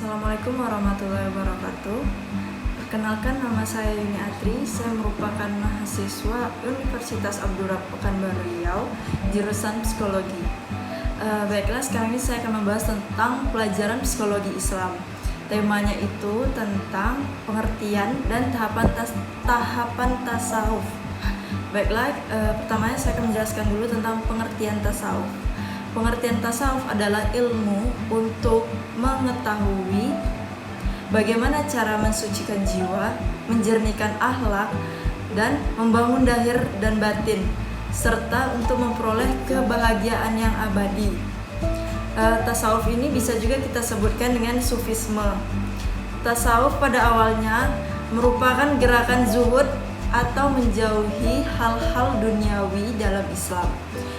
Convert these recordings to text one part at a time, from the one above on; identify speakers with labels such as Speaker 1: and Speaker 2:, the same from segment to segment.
Speaker 1: Assalamualaikum warahmatullahi wabarakatuh. Perkenalkan, nama saya Yuni Atri. Saya merupakan mahasiswa Universitas Abdurrahman Pekanbaru Riau, jurusan psikologi. Baiklah, sekarang ini saya akan membahas tentang pelajaran psikologi Islam. Temanya itu tentang pengertian dan tahapan tasawuf. Baiklah, pertamanya saya akan menjelaskan dulu tentang pengertian tasawuf. Pengertian tasawuf adalah ilmu untuk mengetahui bagaimana cara mensucikan jiwa, menjernihkan akhlak, dan membangun zahir dan batin, serta untuk memperoleh kebahagiaan yang abadi. Tasawuf ini bisa juga kita sebutkan dengan sufisme. Tasawuf pada awalnya merupakan gerakan zuhud atau menjauhi hal-hal duniawi dalam Islam,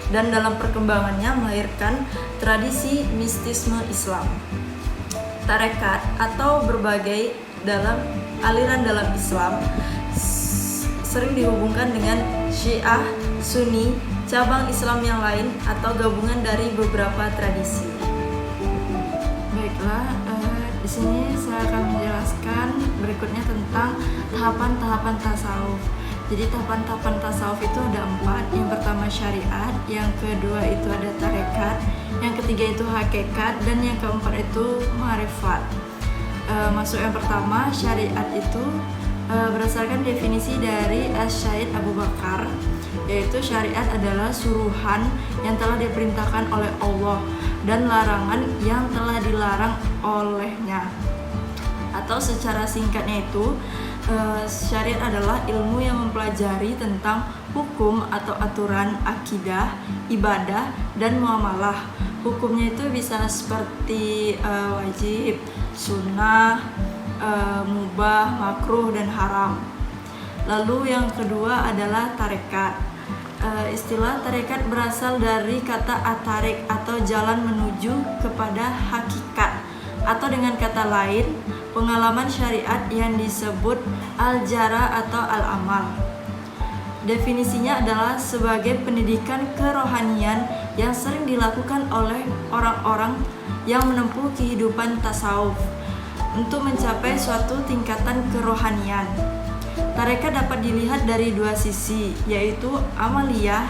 Speaker 1: dan dalam perkembangannya melahirkan tradisi mistisme Islam. Tarekat atau berbagai aliran dalam Islam sering dihubungkan dengan Syiah, Sunni, cabang Islam yang lain, atau gabungan dari beberapa tradisi. Baiklah, di sini saya akan menjelaskan berikutnya tentang tahapan-tahapan tasawuf. Jadi tahapan-tahapan tasawuf itu ada 4. Yang pertama syariat, yang kedua itu ada tarekat, yang ketiga itu hakikat, dan yang keempat itu ma'rifat. Masuk yang pertama, syariat itu berdasarkan definisi dari Asy-Syaikh Abu Bakar, yaitu syariat adalah suruhan yang telah diperintahkan oleh Allah dan larangan yang telah dilarang olehnya. Atau secara singkatnya itu, syariat adalah ilmu yang mempelajari tentang hukum atau aturan akidah, ibadah, dan muamalah. Hukumnya itu bisa seperti wajib, sunnah, mubah, makruh, dan haram. Lalu yang kedua adalah tarekat. Istilah tarekat berasal dari kata atarik atau jalan menuju kepada hakikat, atau dengan kata lain pengalaman syariat yang disebut al-jara atau al-amal. Definisinya adalah sebagai pendidikan kerohanian yang sering dilakukan oleh orang-orang yang menempuh kehidupan tasawuf untuk mencapai suatu tingkatan kerohanian. Tarekat dapat dilihat dari 2 sisi, yaitu amaliyah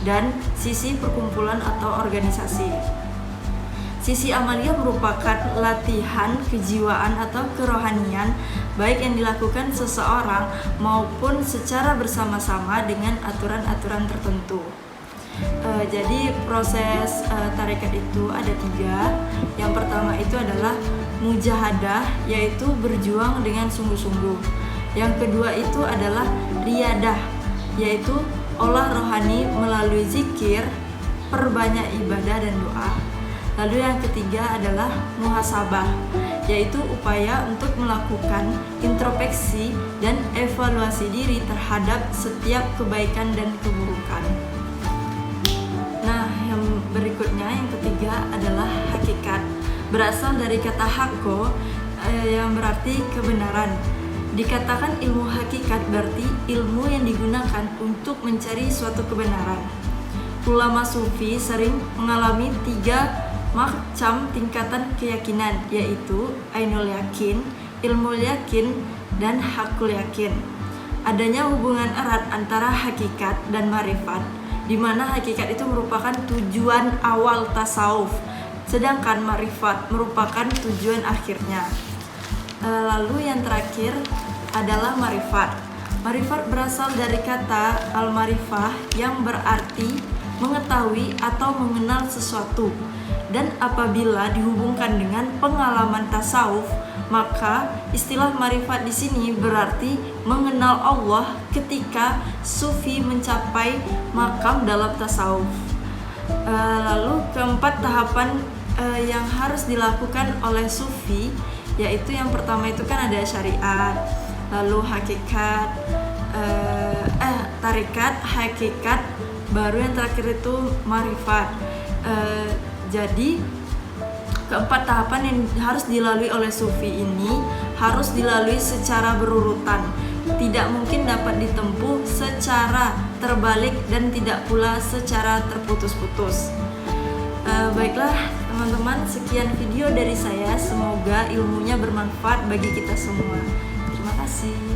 Speaker 1: dan sisi perkumpulan atau organisasi. Sisi amaliyah merupakan latihan kejiwaan atau kerohanian, baik yang dilakukan seseorang maupun secara bersama-sama dengan aturan-aturan tertentu. Jadi proses tarekat itu ada 3. Yang pertama itu adalah mujahadah, yaitu berjuang dengan sungguh-sungguh. Yang kedua itu adalah riyadah, yaitu olah rohani melalui zikir, perbanyak ibadah dan doa. Lalu yang ketiga adalah muhasabah, yaitu upaya untuk melakukan introspeksi dan evaluasi diri terhadap setiap kebaikan dan keburukan. Nah, yang berikutnya, yang ketiga adalah hakikat. Berasal dari kata hakko yang berarti kebenaran. Dikatakan ilmu hakikat berarti ilmu yang digunakan untuk mencari suatu kebenaran. Ulama sufi sering mengalami 3 macam tingkatan keyakinan, yaitu ainul yakin, ilmu yakin, dan hakul yakin. Adanya hubungan erat antara hakikat dan ma'rifat, di mana hakikat itu merupakan tujuan awal tasawuf, sedangkan ma'rifat merupakan tujuan akhirnya. Lalu yang terakhir adalah ma'rifat. Ma'rifat berasal dari kata al-ma'rifah yang berarti mengetahui atau mengenal sesuatu. Dan apabila dihubungkan dengan pengalaman tasawuf, maka istilah ma'rifat di sini berarti mengenal Allah ketika sufi mencapai makam dalam tasawuf. Lalu keempat tahapan yang harus dilakukan oleh sufi, yaitu yang pertama itu kan ada syariat, lalu hakikat, tarekat, hakikat, baru yang terakhir itu ma'rifat. Jadi keempat tahapan yang harus dilalui oleh sufi ini harus dilalui secara berurutan, tidak mungkin dapat ditempuh secara terbalik dan tidak pula secara terputus-putus. Baiklah Teman-teman, sekian video dari saya. Semoga ilmunya bermanfaat bagi kita semua. Terima kasih.